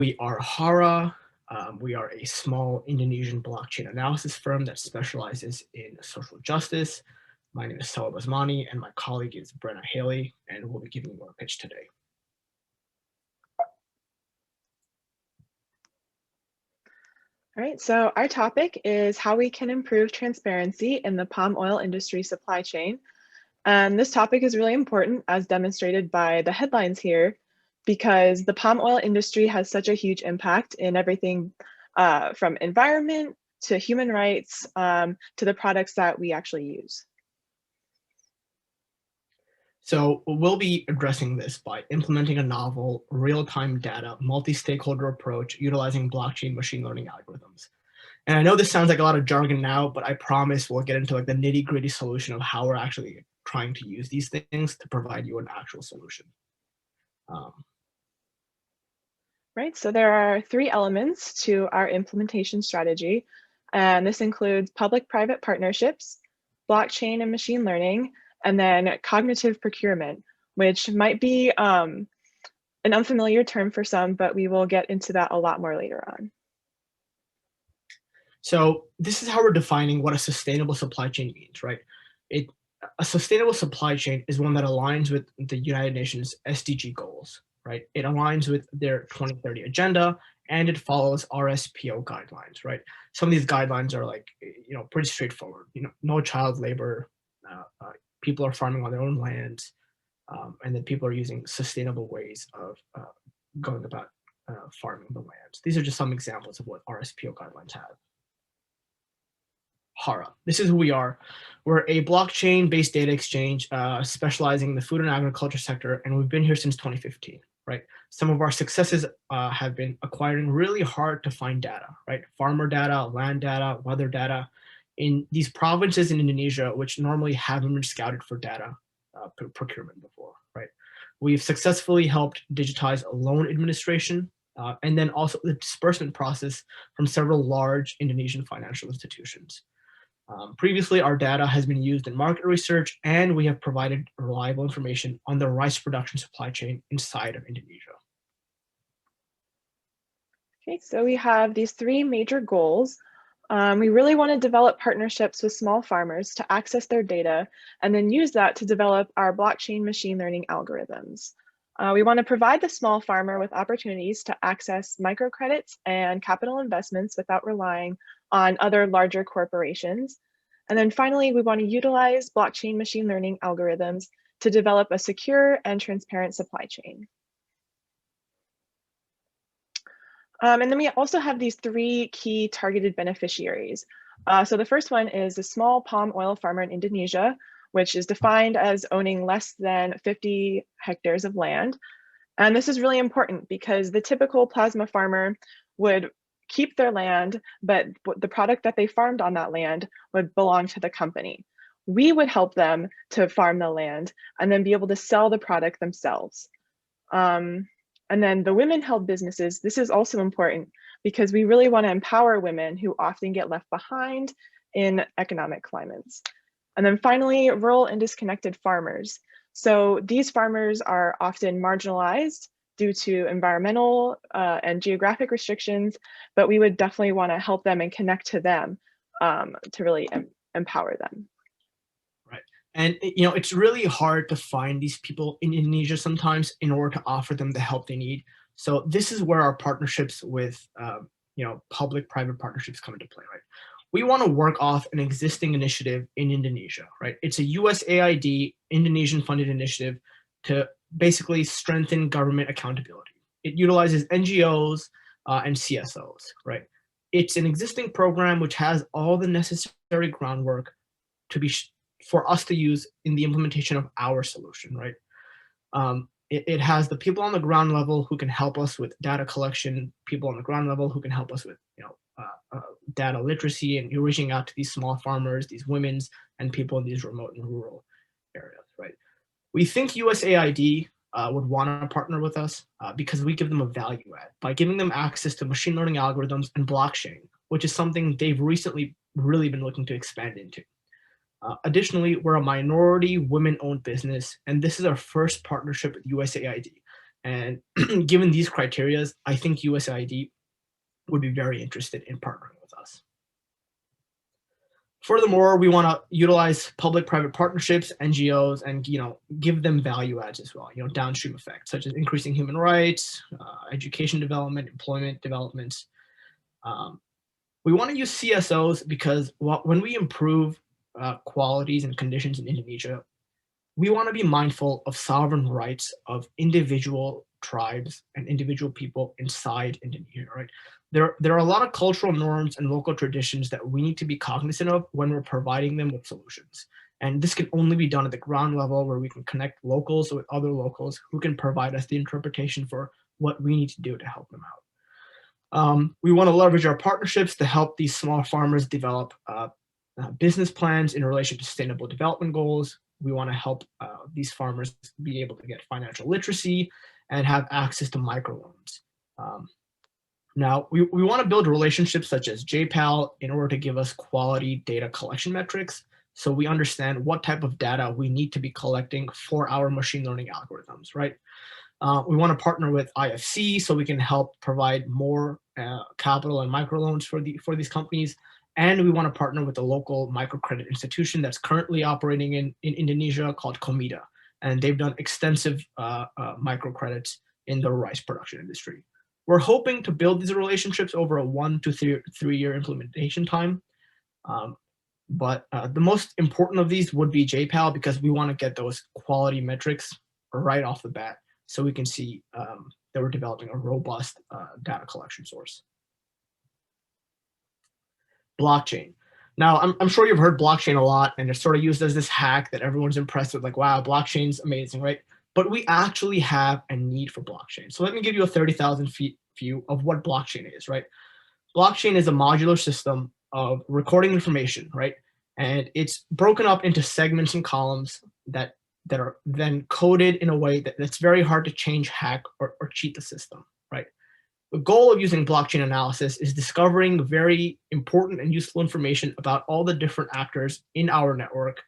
We are Hara. We are a small Indonesian blockchain analysis firm that specializes in social justice. My name is Soheb Osmani, and my colleague is Brenna Haley, and we'll be giving you our pitch today. All right, so our topic is how we can improve transparency in the palm oil industry supply chain. And this topic is really important as demonstrated by the headlines here, because the palm oil industry has such a huge impact in everything from environment to human rights to the products that we actually use. So we'll be addressing this by implementing a novel, real-time data, multi-stakeholder approach utilizing blockchain machine learning algorithms. And I know this sounds like a lot of jargon now, but I promise we'll get into like the nitty-gritty solution of how we're actually trying to use these things to provide you an actual solution. Right, so there are three elements to our implementation strategy, and this includes public-private partnerships, blockchain and machine learning, and then cognitive procurement, which might be an unfamiliar term for some, but we will get into that a lot more later on. So this is how we're defining what a sustainable supply chain means, right? A sustainable supply chain is one that aligns with the United Nations SDG goals, right? It aligns with their 2030 agenda, and it follows RSPO guidelines, right? Some of these guidelines are like, pretty straightforward. No child labor, people are farming on their own lands, and then people are using sustainable ways of going about farming the lands. These are just some examples of what RSPO guidelines have. Hara. This is who we are. We're a blockchain-based data exchange specializing in the food and agriculture sector, and we've been here since 2015, right? Some of our successes have been acquiring really hard to find data, right? Farmer data, land data, weather data in these provinces in Indonesia, which normally haven't been scouted for data procurement before, right? We've successfully helped digitize loan administration and then also the disbursement process from several large Indonesian financial institutions. Previously, our data has been used in market research, and we have provided reliable information on the rice production supply chain inside of Indonesia. Okay, so we have these three major goals. We really want to develop partnerships with small farmers to access their data and then use that to develop our blockchain machine learning algorithms. We want to provide the small farmer with opportunities to access microcredits and capital investments without relying on other larger corporations. And then finally, we want to utilize blockchain machine learning algorithms to develop a secure and transparent supply chain. And then we also have these three key targeted beneficiaries. So the first one is a small palm oil farmer in Indonesia, which is defined as owning less than 50 hectares of land. And this is really important because the typical plasma farmer would keep their land, but the product that they farmed on that land would belong to the company. We would help them to farm the land and then be able to sell the product themselves. And then the women-held businesses, this is also important because we really want to empower women who often get left behind in economic climates. And then finally, rural and disconnected farmers. So these farmers are often marginalized due to environmental and geographic restrictions, but we would definitely want to help them and connect to them to really empower them. Right. And it's really hard to find these people in Indonesia sometimes in order to offer them the help they need. So this is where our partnerships with public-private partnerships come into play, right? We want to work off an existing initiative in Indonesia, right? It's a USAID Indonesian-funded initiative to basically strengthen government accountability. It utilizes NGOs and CSOs, right? It's an existing program which has all the necessary groundwork for us to use in the implementation of our solution, right? It has the people on the ground level who can help us with data collection, people on the ground level who can help us with data literacy, and you're reaching out to these small farmers, these women's, and people in these remote and rural areas, right? We think USAID would want to partner with us because we give them a value add by giving them access to machine learning algorithms and blockchain, which is something they've recently really been looking to expand into. Additionally, we're a minority women-owned business, and this is our first partnership with USAID. And given these criterias, I think USAID would be very interested in partnering with us. Furthermore, we want to utilize public-private partnerships, NGOs, and give them value adds as well. Downstream effects such as increasing human rights, education development, employment developments. We want to use CSOs because when we improve qualities and conditions in Indonesia, we want to be mindful of sovereign rights of individual tribes and individual people inside Indonesia, right? There are a lot of cultural norms and local traditions that we need to be cognizant of when we're providing them with solutions. And this can only be done at the ground level where we can connect locals with other locals who can provide us the interpretation for what we need to do to help them out. We want to leverage our partnerships to help these small farmers develop business plans in relation to sustainable development goals. We want to help these farmers be able to get financial literacy and have access to microloans. Now, we want to build relationships such as JPAL in order to give us quality data collection metrics so we understand what type of data we need to be collecting for our machine learning algorithms, right? We want to partner with IFC so we can help provide more capital and microloans for these companies. And we want to partner with a local microcredit institution that's currently operating in Indonesia called Komida. And they've done extensive microcredits in the rice production industry. We're hoping to build these relationships over a 1 to 3 year implementation time. But the most important of these would be JPAL because we want to get those quality metrics right off the bat so we can see that we're developing a robust data collection source. Blockchain. Now, I'm sure you've heard blockchain a lot, and it's sort of used as this hack that everyone's impressed with, like, wow, blockchain's amazing, right? But we actually have a need for blockchain. So let me give you a 30,000 feet view of what blockchain is, right? Blockchain is a modular system of recording information, right? And it's broken up into segments and columns that are then coded in a way that's very hard to change, hack, or cheat the system, right? The goal of using blockchain analysis is discovering very important and useful information about all the different actors in our network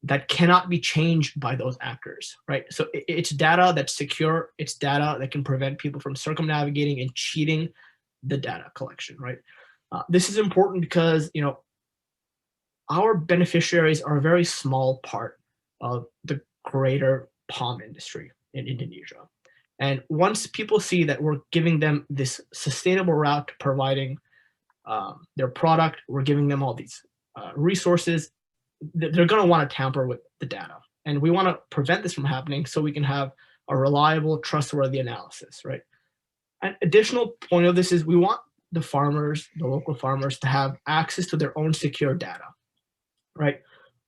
that cannot be changed by those actors, right? So it's data that's secure, it's data that can prevent people from circumnavigating and cheating the data collection, right? This is important because, our beneficiaries are a very small part of the greater palm industry in Indonesia. And once people see that we're giving them this sustainable route to providing their product, we're giving them all these resources, they're going to want to tamper with the data. And we want to prevent this from happening so we can have a reliable, trustworthy analysis, right? An additional point of this is we want the farmers, the local farmers, to have access to their own secure data, right?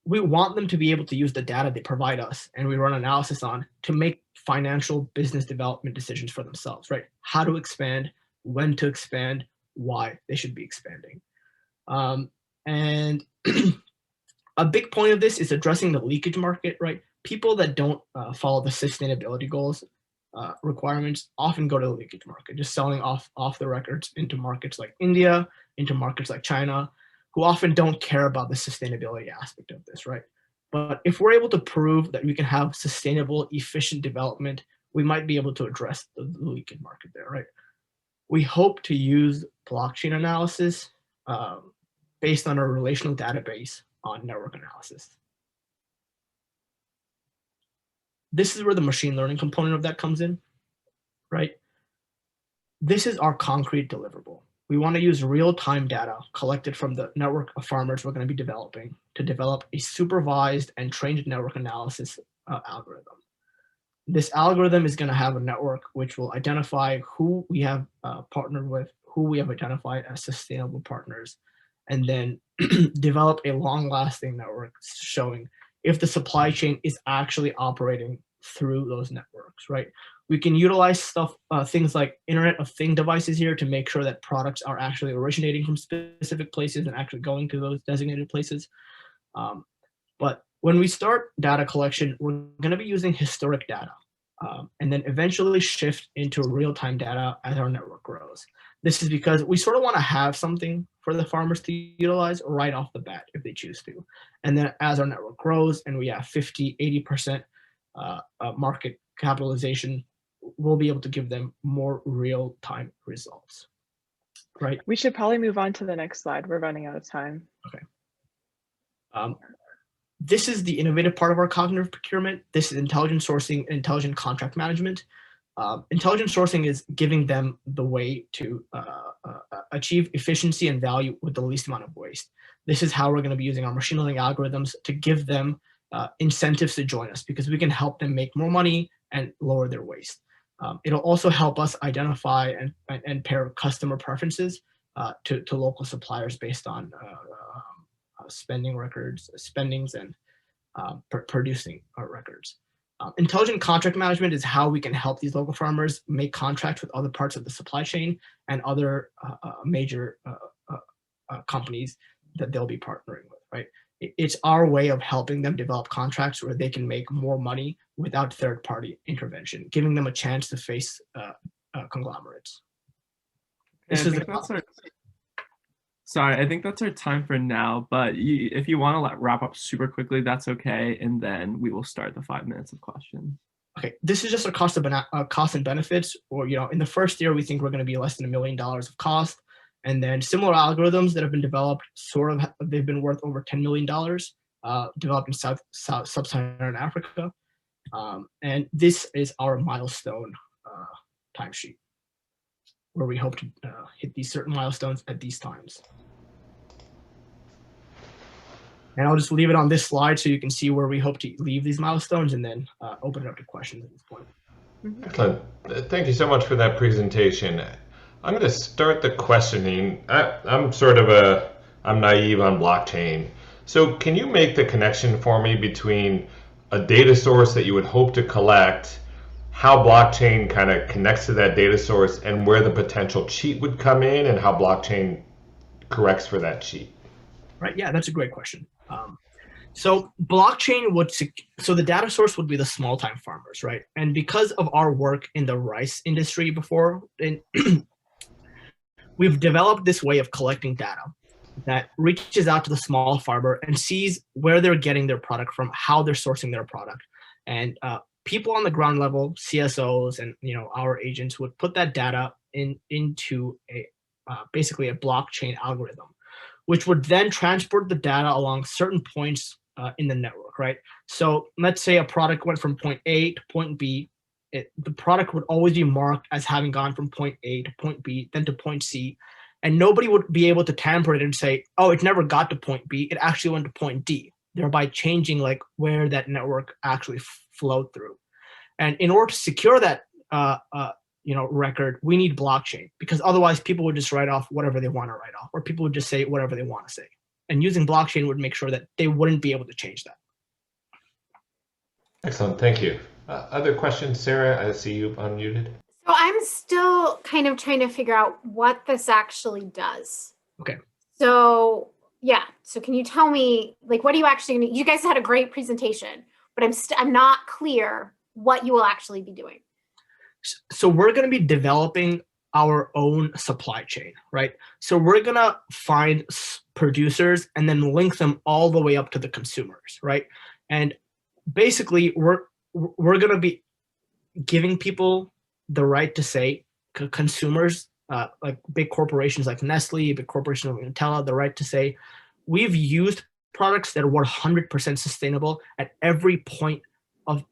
We want them to be able to use the data they provide us and we run analysis on to make financial business development decisions for themselves, right? How to expand, when to expand, why they should be expanding. And a big point of this is addressing the leakage market, right? People that don't follow the sustainability goals requirements often go to the leakage market, just selling off the records into markets like India, into markets like China, who often don't care about the sustainability aspect of this, right? But if we're able to prove that we can have sustainable, efficient development, we might be able to address the leakage market there, right? We hope to use blockchain analysis based on a relational database on network analysis. This is where the machine learning component of that comes in, right? This is our concrete deliverable. We want to use real-time data collected from the network of farmers we're going to be developing to develop a supervised and trained network analysis algorithm. This algorithm is going to have a network which will identify who we have partnered with, who we have identified as sustainable partners, and then develop a long-lasting network showing if the supply chain is actually operating through those networks, right? We can utilize things like Internet of Things devices here to make sure that products are actually originating from specific places and actually going to those designated places. But when we start data collection, we're going to be using historic data and then eventually shift into real-time data as our network grows. This is because we sort of want to have something for the farmers to utilize right off the bat if they choose to. And then as our network grows and we have 50, 80% market capitalization, we'll be able to give them more real-time results, right? We should probably move on to the next slide. We're running out of time. Okay. This is the innovative part of our cognitive procurement. This is intelligent sourcing and intelligent contract management. Intelligent sourcing is giving them the way to achieve efficiency and value with the least amount of waste. This is how we're going to be using our machine learning algorithms to give them incentives to join us, because we can help them make more money and lower their waste. It'll also help us identify and pair customer preferences to local suppliers based on spending records, spendings, and producing records. Intelligent contract management is how we can help these local farmers make contracts with other parts of the supply chain and other major companies that they'll be partnering with, right? It's our way of helping them develop contracts where they can make more money without third-party intervention, giving them a chance to face conglomerates. Sorry, I think that's our time for now, but if you want to wrap up super quickly, that's okay, and then we will start the 5 minutes of questions. Okay, this is just a cost and benefits, or in the first year we think we're going to be less than $1 million of cost, and then similar algorithms that have been developed, they've been worth over $10 million, developed in sub-Saharan Africa, and this is our milestone timesheet, where we hope to hit these certain milestones at these times. And I'll just leave it on this slide so you can see where we hope to leave these milestones, and then open it up to questions at this point. Excellent. Thank you so much for that presentation. I'm going to start the questioning. I'm naive on blockchain. So can you make the connection for me between a data source that you would hope to collect, how blockchain kind of connects to that data source, and where the potential cheat would come in, and how blockchain corrects for that cheat? Right, yeah, that's a great question. So blockchain so the data source would be the small time farmers, right? And because of our work in the rice industry before, we've developed this way of collecting data that reaches out to the small farmer and sees where they're getting their product from, how they're sourcing their product. And people on the ground level, CSOs and our agents, would put that data into basically a blockchain algorithm, which would then transport the data along certain points in the network, right? So let's say a product went from point A to point B. The product would always be marked as having gone from point A to point B, then to point C, and nobody would be able to tamper it and say, oh, it never got to point B, it actually went to point D, thereby changing where that network actually flowed through. And in order to secure that record, we need blockchain, because otherwise people would just write off whatever they want to write off, or people would just say whatever they want to say. And using blockchain would make sure that they wouldn't be able to change that. Excellent, thank you. Other questions, Sarah? I see you unmuted. So I'm still kind of trying to figure out what this actually does. Okay. So yeah, so can you tell me, what do you actually, you guys had a great presentation, but I'm not clear what you will actually be doing. So we're going to be developing our own supply chain, right? So we're going to find producers and then link them all the way up to the consumers, right? And basically we're going to be giving people the right to say, consumers, like big corporations like Nestle, big corporations like Nutella, the right to say, we've used products that are 100% sustainable at every point of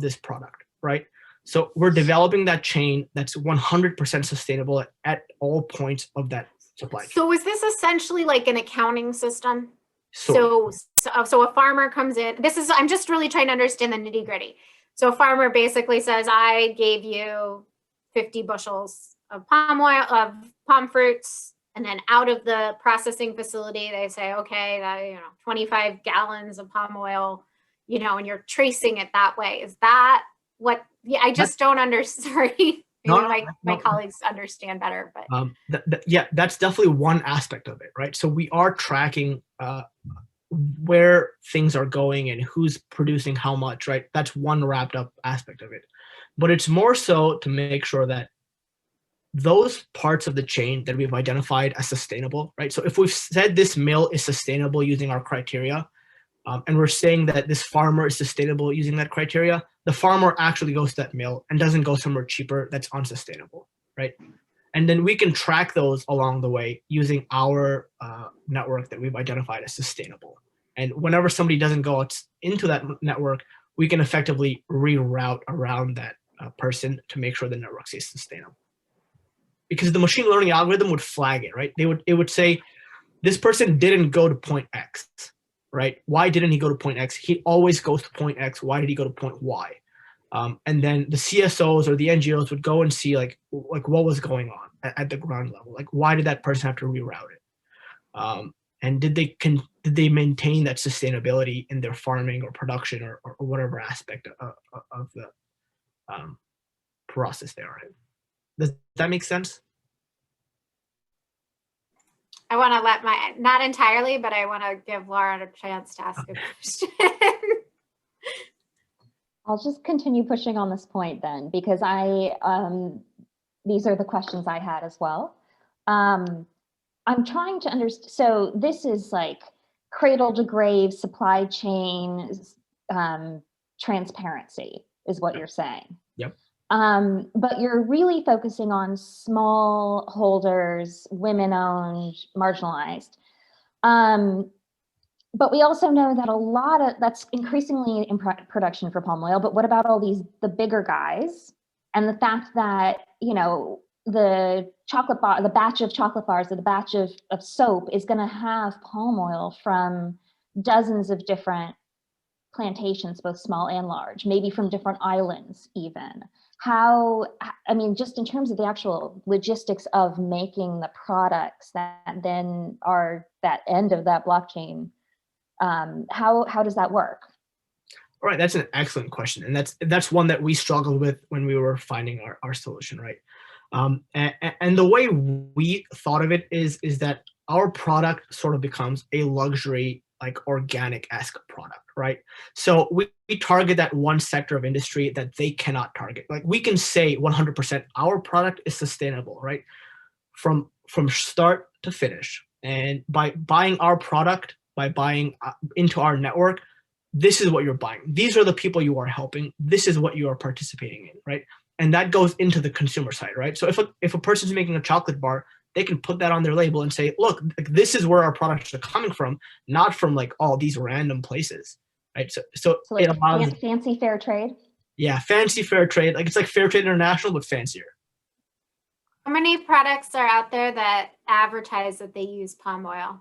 this product, right? So we're developing that chain that's 100% sustainable at all points of that supply chain. So is this essentially like an accounting system? So a farmer comes in, I'm just really trying to understand the nitty gritty. So a farmer basically says, I gave you 50 bushels of palm oil, of palm fruits, and then out of the processing facility, they say, okay, 25 gallons of palm oil, and you're tracing it that way. Is that what? Yeah, I just don't understand. Sorry, my colleagues understand better, but yeah, that's definitely one aspect of it, right? So we are tracking where things are going and who's producing how much, right? That's one wrapped up aspect of it, but it's more so to make sure that those parts of the chain that we've identified as sustainable, right? So if we've said this mill is sustainable using our criteria, and we're saying that this farmer is sustainable using that criteria, the farmer actually goes to that mill and doesn't go somewhere cheaper that's unsustainable, right? And then we can track those along the way using our network that we've identified as sustainable. And whenever somebody doesn't go into that network, we can effectively reroute around that person to make sure the network stays sustainable. Because the machine learning algorithm would flag it, right? It would say, this person didn't go to point X, right? Why didn't he go to point X? He always goes to point X. Why did he go to point Y? And then the CSOs or the NGOs would go and see like what was going on at the ground level. Like, why did that person have to reroute it? And did they maintain that sustainability in their farming or production or whatever aspect of the process they are in? Does that make sense? I want to not entirely, but I want to give Laura a chance to ask a question. I'll just continue pushing on this point then, because these are the questions I had as well. I'm trying to understand, so this is like cradle to grave supply chain transparency is what you're saying. Yep. But you're really focusing on small holders, women-owned, marginalized. But we also know that that's increasingly in production for palm oil. But what about the bigger guys, and the fact that, you know, the chocolate bar, the batch of chocolate bars or the batch of soap is going to have palm oil from dozens of different plantations, both small and large, maybe from different islands even. How, I mean, just in terms of the actual logistics of making the products that then are that end of that blockchain, how does that work? All right, that's an excellent question, and that's one that we struggled with when we were finding our solution, right? And the way we thought of it is that our product sort of becomes a luxury, like organic-esque product, right? So we target that one sector of industry that they cannot target. Like, we can say 100% our product is sustainable, right? From start to finish. And by buying our product, by buying into our network, this is what you're buying. These are the people you are helping. This is what you are participating in, right? And that goes into the consumer side, right? So if a person's making a chocolate bar, they can put that on their label and say, look, this is where our products are coming from, not from like all these random places, right? So like it allows fancy fair trade. Yeah, fancy fair trade. Like, it's like Fair Trade International, but fancier. How many products are out there that advertise that they use palm oil?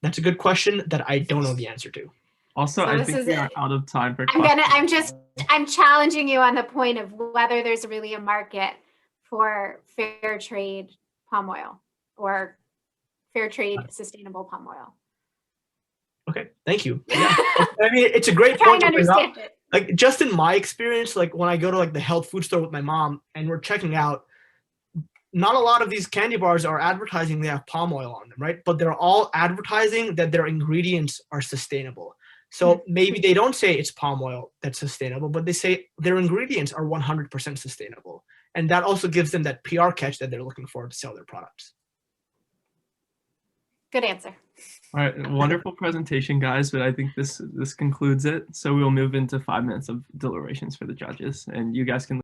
That's a good question that I don't know the answer to. Also, So I this think is we are it. out of time for questions. I'm challenging you on the point of whether there's really a market for fair trade palm oil or fair trade sustainable palm oil. Okay, thank you. Yeah. I mean, it's a great Trying point to to bring up. understand it. Like, just in my experience, like when I go to like the health food store with my mom and we're checking out, not a lot of these candy bars are advertising they have palm oil on them, right? But they're all advertising that their ingredients are sustainable. So maybe they don't say it's palm oil that's sustainable, but they say their ingredients are 100% sustainable. And that also gives them that PR catch that they're looking for to sell their products. Good answer. All right, wonderful presentation, guys. But I think this concludes it. So we will move into 5 minutes of deliberations for the judges, and you guys can